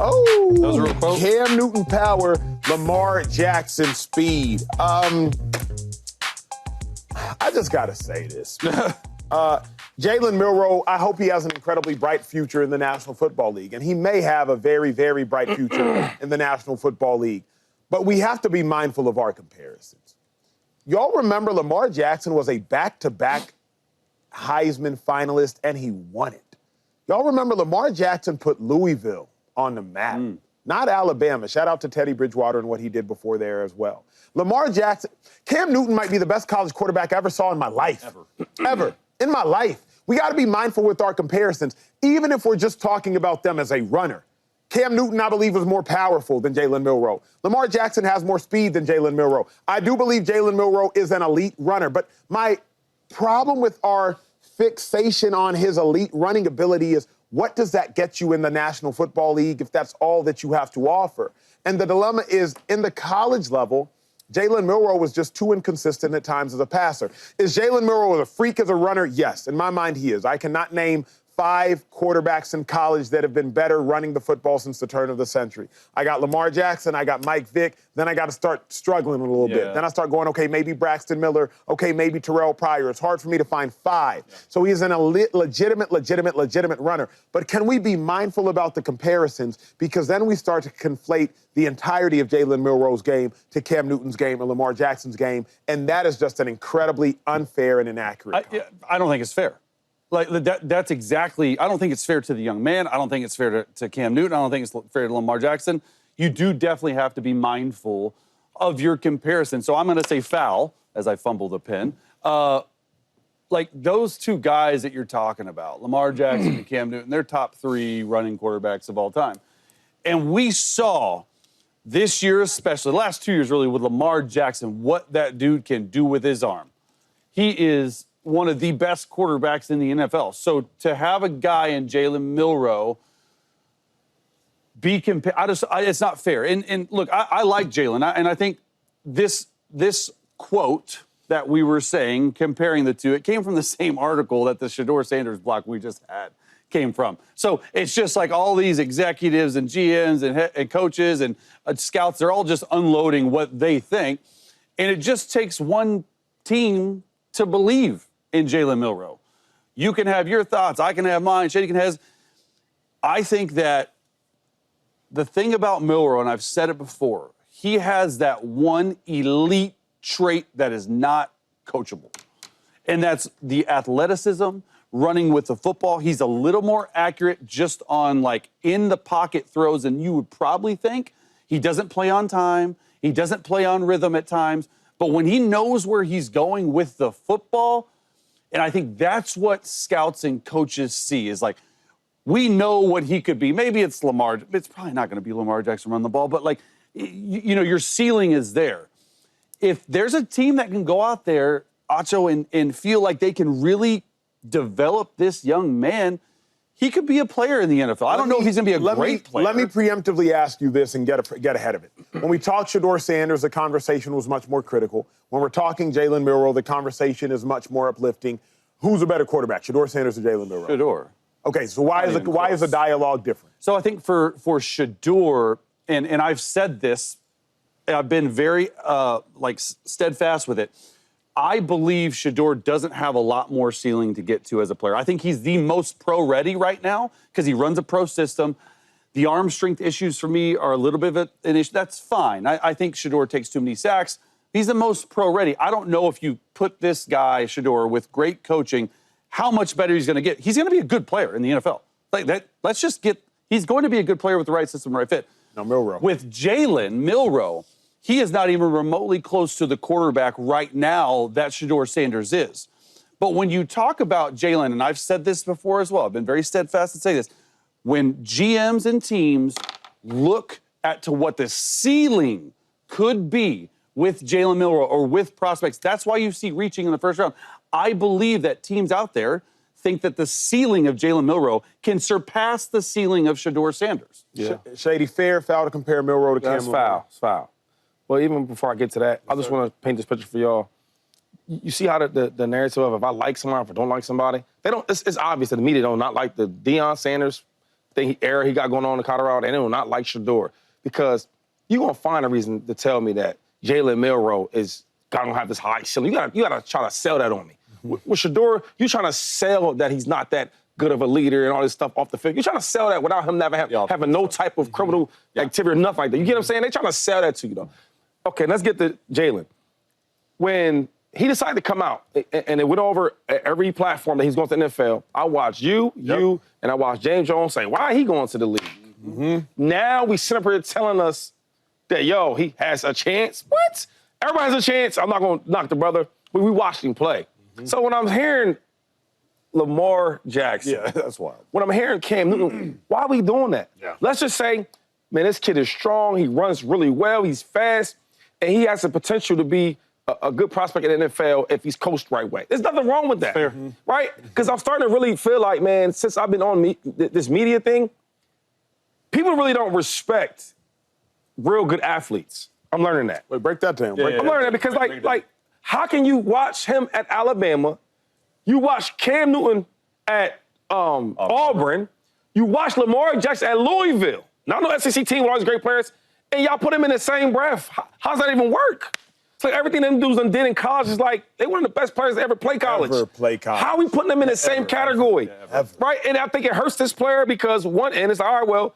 Oh, that was a real quote. Cam Newton power, Lamar Jackson speed. I just got to say this. Jalen Milroe, I hope he has an incredibly bright future in the National Football League, and he may have a very, very bright future in the National Football League. But we have to be mindful of our comparisons. Y'all remember Lamar Jackson was a back-to-back Heisman finalist, and he won it. Y'all remember Lamar Jackson put Louisville on the map, not Alabama. Shout out to Teddy Bridgewater and what he did before there as well. Lamar Jackson, Cam Newton might be the best college quarterback I ever saw in my life. Ever. In my life. We got to be mindful with our comparisons, even if we're just talking about them as a runner. Cam Newton, I believe, was more powerful than Jalen Milroe. Lamar Jackson has more speed than Jalen Milroe. I do believe Jalen Milroe is an elite runner, but my problem with our fixation on his elite running ability is, what does that get you in the National Football League if that's all that you have to offer? And the dilemma is, in the college level, Jalen Milroe was just too inconsistent at times as a passer. Is Jalen Milroe a freak as a runner? Yes. In my mind, he is. I cannot name 5 quarterbacks in college that have been better running the football since the turn of the century. I got Lamar Jackson, I got Mike Vick, then I got to start struggling a little bit. Then I start going, okay, maybe Braxton Miller, okay, maybe Terrell Pryor. It's hard for me to find 5. So he's a legitimate runner. But can we be mindful about the comparisons? Because then we start to conflate the entirety of Jalen Milroe's game to Cam Newton's game or Lamar Jackson's game, and that is just an incredibly unfair and inaccurate comment. I don't think it's fair. Like, that's exactly, I don't think it's fair to the young man. I don't think it's fair to Cam Newton. I don't think it's fair to Lamar Jackson. You do definitely have to be mindful of your comparison. So I'm going to say foul as I fumble the pen. Like, those 2 guys that you're talking about, Lamar Jackson and Cam Newton, they're top 3 running quarterbacks of all time. And we saw this year especially, the last 2 years really, with Lamar Jackson, what that dude can do with his arm. He is one of the best quarterbacks in the NFL. So to have a guy in Jalen Milroe be compared, it's not fair. And look, I like Jalen, and I think this quote that we were saying, comparing the 2, it came from the same article that the Shedeur Sanders block we just had came from. So it's just like all these executives and GMs and coaches and scouts, they're all just unloading what they think. And it just takes one team to believe in Jalen Milroe. You can have your thoughts. I can have mine. Shady can have his. I think that the thing about Milroe, and I've said it before, he has that one elite trait that is not coachable. And that's the athleticism, running with the football. He's a little more accurate just on, like, in the pocket throws than you would probably think. He doesn't play on time. He doesn't play on rhythm at times. But when he knows where he's going with the football, and I think that's what scouts and coaches see, is like, we know what he could be. Maybe it's Lamar. It's probably not going to be Lamar Jackson run the ball, but, like, you know, your ceiling is there. If there's a team that can go out there, Acho, and feel like they can really develop this young man, he could be a player in the NFL. I don't know if he's going to be a great player. Let me preemptively ask you this and get ahead of it. When we talk Shedeur Sanders, the conversation was much more critical. When we're talking Jalen Milroe, the conversation is much more uplifting. Who's a better quarterback, Shedeur Sanders or Jalen Milroe? Shedeur. Okay, so why is the dialogue different? So I think for Shedeur, and I've said this, I've been very steadfast with it. I believe Shedeur doesn't have a lot more ceiling to get to as a player. I think he's the most pro-ready right now because he runs a pro system. The arm strength issues for me are a little bit of an issue. That's fine. I think Shedeur takes too many sacks. He's the most pro-ready. I don't know if you put this guy, Shedeur, with great coaching, how much better he's going to get. He's going to be a good player in the NFL. Like that. He's going to be a good player with the right system, right fit. No, Milroe. With Jalen Milroe, he is not even remotely close to the quarterback right now that Shedeur Sanders is. But when you talk about Jalen, and I've said this before as well, I've been very steadfast to say this, when GMs and teams look to what the ceiling could be with Jalen Milroe or with prospects, that's why you see reaching in the first round. I believe that teams out there think that the ceiling of Jalen Milroe can surpass the ceiling of Shedeur Sanders. Yeah. Shady, fair, foul to compare Milroe to Cam? That's foul. It's foul. Well, even before I get to that, I just want to paint this picture for y'all. You see how the narrative of if I like somebody, if I don't like somebody, they don't. It's obvious that the media don't not like the Deion Sanders era he got going on in Colorado, they do not like Shador because you're going to find a reason to tell me that Jalen Milroe is going to have this high ceiling. You gotta try to sell that on me. With Shador, you're trying to sell that he's not that good of a leader and all this stuff off the field. You're trying to sell that without him having no type of criminal activity or nothing like that. You get what I'm saying? They're trying to sell that to you, though. Okay, let's get to Jalen. When he decided to come out, and it went over every platform that he's going to the NFL, I watched you, and I watched James Jones say, why he going to the league? Now we sit up here telling us that, yo, he has a chance. What? Everybody has a chance. I'm not going to knock the brother, but we watched him play. So when I'm hearing Lamar Jackson. Yeah, that's wild. When I'm hearing Cam Newton, why are we doing that? Yeah. Let's just say, man, this kid is strong. He runs really well. He's fast. And he has the potential to be a good prospect in the NFL if he's coached the right way. There's nothing wrong with that. Fair. Right? Because I'm starting to really feel like, man, since I've been on this media thing, people really don't respect real good athletes. I'm learning that. Wait, break that down. I'm learning that because, like, how can you watch him at Alabama? You watch Cam Newton at Auburn. You watch Lamar Jackson at Louisville. Not no SEC team with all these great players, and y'all put them in the same breath. How's that even work? It's like everything them dudes done did in college is like they one of the best players to ever play college. How are we putting them in the same category? Right? And I think it hurts this player because one end is, all right, well,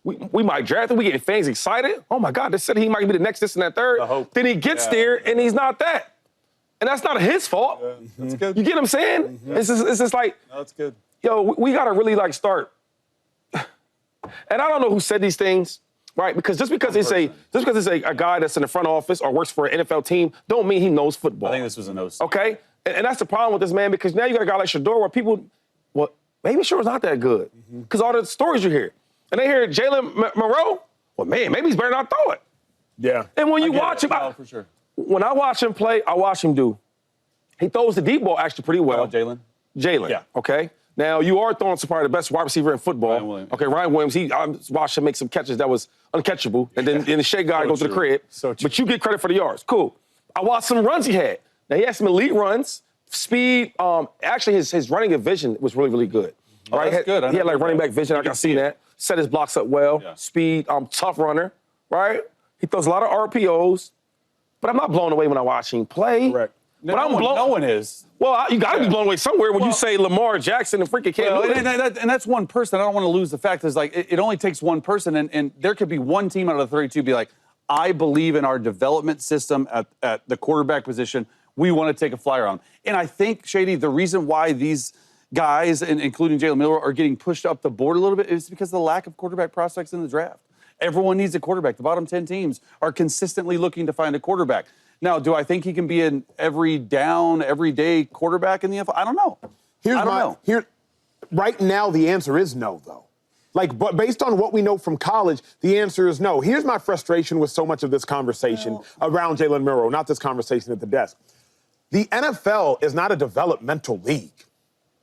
we might draft him. We get fans excited. Oh, my God, they said he might be the next, this, and that third. Then he gets there, and he's not that. And that's not his fault. That's good. You get what I'm saying? It's just like, No, that's good. yo, we got to really, like, start. And I don't know who said these things, right? Because just because it's a guy that's in the front office or works for an NFL team don't mean he knows football. I think this was a no. Okay? And that's the problem with this, man, because now you got a guy like Shador where people, well, maybe Shador's not that good because all the stories you hear. And they hear Jalen Milroe, well, man, maybe he's better not throw it. Yeah. And when you watch him, for sure. When I watch him play, I watch him do. He throws the deep ball actually pretty well. Jalen? Jalen, Yeah. Okay? Now, you are throwing to probably the best wide receiver in football. Ryan Williams. Okay, Ryan Williams, I watched him make some catches that was uncatchable. And then the Shea guy goes to the crib. So true. But you get credit for the yards. Cool. I watched some runs he had. Now, he had some elite runs, speed. Actually, his running vision was really, really good. Oh, right? that's good. He had like running back vision. I can see that. Set his blocks up well. Yeah. Speed, tough runner, right? He throws a lot of RPOs. But I'm not blown away when I watch him play. Correct. But no one is. Well, you got to be blown away somewhere when you say Lamar Jackson and freaking Cam Newton. And that's one person. I don't want to lose the fact that it's like it only takes one person, and there could be one team out of the 32 be like, I believe in our development system at the quarterback position. We want to take a flyer on. And I think, Shady, the reason why these guys, including Jalen Milroe, are getting pushed up the board a little bit is because of the lack of quarterback prospects in the draft. Everyone needs a quarterback. The bottom 10 teams are consistently looking to find a quarterback. Now, do I think he can be an every day quarterback in the NFL? I don't know. Right now, the answer is no, though. Like, but based on what we know from college, the answer is no. Here's my frustration with so much of this conversation around Jalen Milroe, not this conversation at the desk. The NFL is not a developmental league.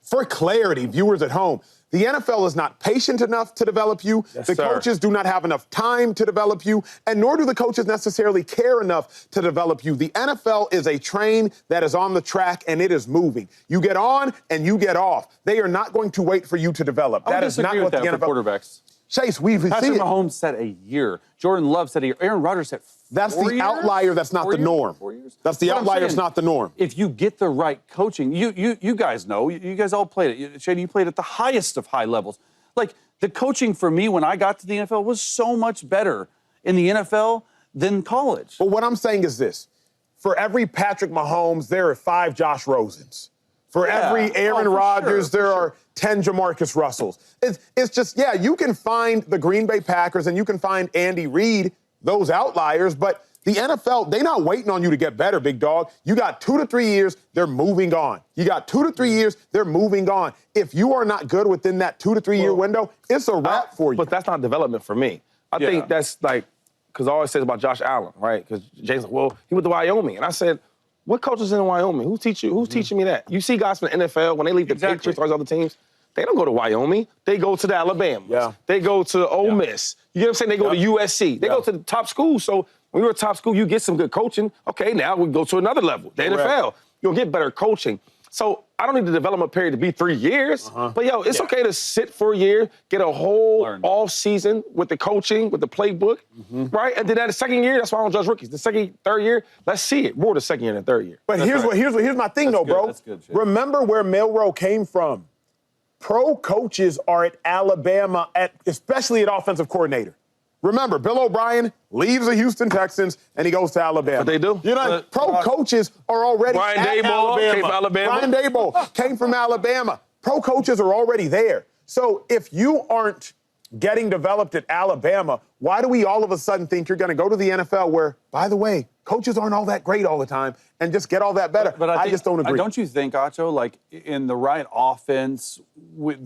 For clarity, viewers at home, the NFL is not patient enough to develop you. Yes, the sir. coaches do not have enough time to develop you, and nor do the coaches necessarily care enough to develop you. The NFL is a train that is on the track, and it is moving. You get on, and you get off. They are not going to wait for you to develop. I That is not disagree what with the that NFL... for quarterbacks. Chase, we've seen Patrick it. Mahomes said a year. Jordan Love said a year. Aaron Rodgers said 4 That's the years? outlier. That's not 4 the years? norm. 4 years? That's the What I'm outlier. It's saying, not the norm. If you get the right coaching, you guys know. You guys all played it. Shady, you played at the highest of high levels. Like, the coaching for me when I got to the NFL was so much better in the NFL than college. But what I'm saying is this. For every Patrick Mahomes, there are 5 Josh Rosens. For every Aaron Rodgers, there are 10 Jamarcus Russells. It's just, yeah, you can find the Green Bay Packers and you can find Andy Reid, those outliers, but the NFL, they're not waiting on you to get better, big dog. You got 2 to 3 years, they're moving on. You got 2 to 3 years, they're moving on. If you are not good within that 2 to 3 year window, it's a wrap for you. But that's not development for me. I think that's like, because I always say about Josh Allen, right? Because Jay's like, well, he went to Wyoming. And I said, what coaches in Wyoming? Who's teaching me that? You see guys from the NFL, when they leave the Patriots or those other teams, they don't go to Wyoming. They go to the Alabama. Yeah. They go to Ole Miss. You get what I'm saying? They go to USC. They go to the top schools. So when you're a top school, you get some good coaching. Okay, now we go to another level, the NFL. You'll get better coaching. So I don't need the development period to be 3 years. But, yo, it's okay to sit for a year, get a whole off season with the coaching, with the playbook, right? And then at the second year, that's why I don't judge rookies. The second, third year, let's see it. More the second year than the third year. But here's my thing, though, bro. That's good, Remember where Milroe came from. Pro coaches are at Alabama, especially at offensive coordinator. Remember, Bill O'Brien leaves the Houston Texans and he goes to Alabama. What they do? You know, pro coaches are already Brian at Daboll Alabama. came from Alabama. Brian Daboll came from Alabama. Pro coaches are already there. So if you aren't getting developed at Alabama, why do we all of a sudden think you're going to go to the NFL where, by the way, coaches aren't all that great all the time and just get all that better? But I just don't agree. Don't you think, Acho, like in the right offense,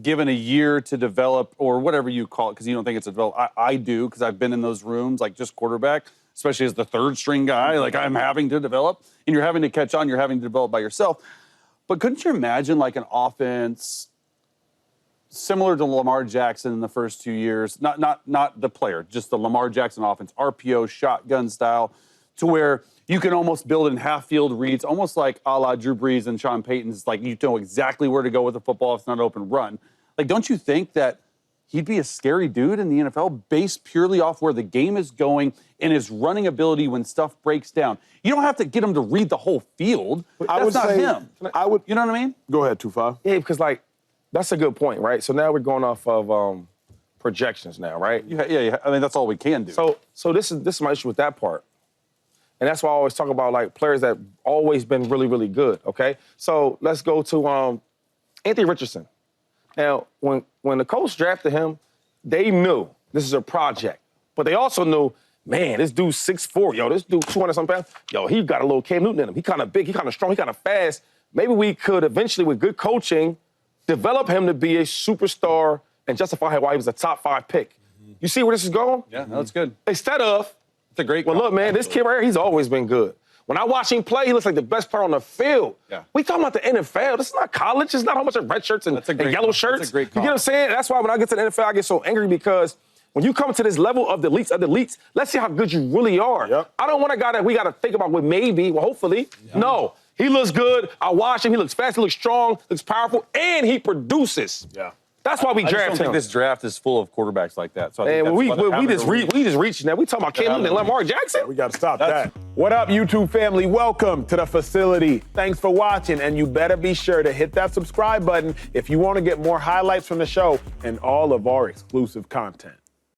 given a year to develop or whatever you call it, because you don't think it's a develop, I do, because I've been in those rooms, like just quarterback, especially as the third string guy, like I'm having to develop, and you're having to catch on, you're having to develop by yourself. But couldn't you imagine like an offense similar to Lamar Jackson in the first 2 years, not the player, just the Lamar Jackson offense, RPO, shotgun style, to where you can almost build in half-field reads, almost like a la Drew Brees and Sean Payton's, like you know exactly where to go with the football if it's not an open run. Like, don't you think that he'd be a scary dude in the NFL based purely off where the game is going and his running ability when stuff breaks down? You don't have to get him to read the whole field. That's not him. You know what I mean? Go ahead, 2-5. Yeah, because, like, that's a good point, right? So now we're going off of projections now, right? Yeah. I mean, that's all we can do. So this is my issue with that part. And that's why I always talk about, like, players that always been really, really good, okay? So let's go to Anthony Richardson. Now, when the coach drafted him, they knew this is a project. But they also knew, man, this dude's 6'4". Yo, this dude 200-something pounds. Yo, he got a little Cam Newton in him. He kind of big, he kind of strong, he kind of fast. Maybe we could eventually, with good coaching, develop him to be a superstar and justify why he was a top 5 pick. You see where this is going? Yeah, no, that's good. Instead of, it's a great well, look, man, this kid right here, he's always been good. When I watch him play, he looks like the best player on the field. Yeah. We talking about the NFL. This is not college. It's not a whole bunch of red shirts and yellow shirts. That's a great call. You get what I'm saying? That's why when I get to the NFL, I get so angry because when you come to this level of the elites, let's see how good you really are. Yep. I don't want a guy that we got to think about with maybe, well, hopefully. Yeah. No. He looks good. I watch him. He looks fast. He looks strong. Looks powerful. And he produces. Yeah. That's why we draft him. I just don't think this draft is full of quarterbacks like that. So I think we just reached now. We talking about Cam Newton and Lamar Jackson. We got to stop that. What up, YouTube family? Welcome to the facility. Thanks for watching, and you better be sure to hit that subscribe button if you want to get more highlights from the show and all of our exclusive content.